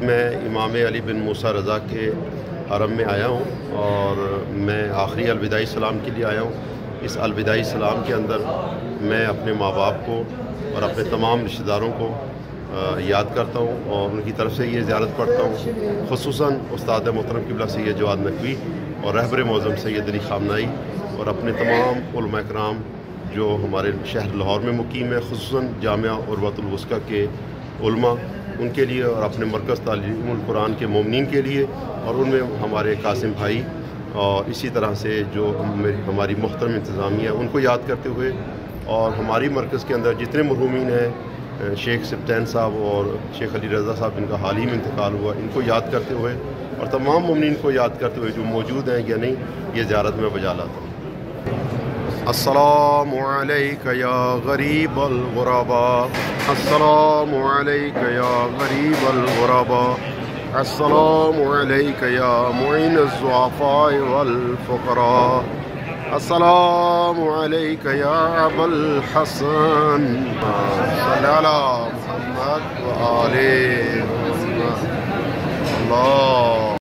میں امام علی بن موسیٰ رضا کے حرم میں آیا ہوں اور میں آخری الوداعی سلام کے لیے آیا ہوں۔ اس الوداعی سلام کے اندر میں اپنے ماں باپ کو اور اپنے تمام رشتہ داروں کو یاد کرتا ہوں اور ان کی طرف سے یہ زیارت پڑھتا ہوں، خصوصاً استاد محترم قبلہ سید جواد نقوی اور رہبر معظم سید علی خامنائی اور اپنے تمام علماء کرام جو ہمارے شہر لاہور میں مقیم ہے، خصوصاً جامعہ عروۃ الوثقیٰ کے علماء، ان کے لیے اور اپنے مرکز تعلیم القرآن کے مومنین کے لیے، اور ان میں ہمارے قاسم بھائی اور اسی طرح سے جو ہماری محترم انتظامیہ ان کو یاد کرتے ہوئے، اور ہماری مرکز کے اندر جتنے مرحومین ہیں، شیخ سبطین صاحب اور شیخ علی رضا صاحب جن کا حال ہی میں انتقال ہوا، ان کو یاد کرتے ہوئے اور تمام مومنین کو یاد کرتے ہوئے جو موجود ہیں یا نہیں، یہ زیارت میں بجا لاتا ہوں۔ السلام علیک یا غریب الغرباء، السلام علیک یا غریب الغرباء، السلام علیک یا معین الضعفاء والفقراء، السلام علیک یا ابا الحسن، صلی علی محمد و آل محمد۔ اللہ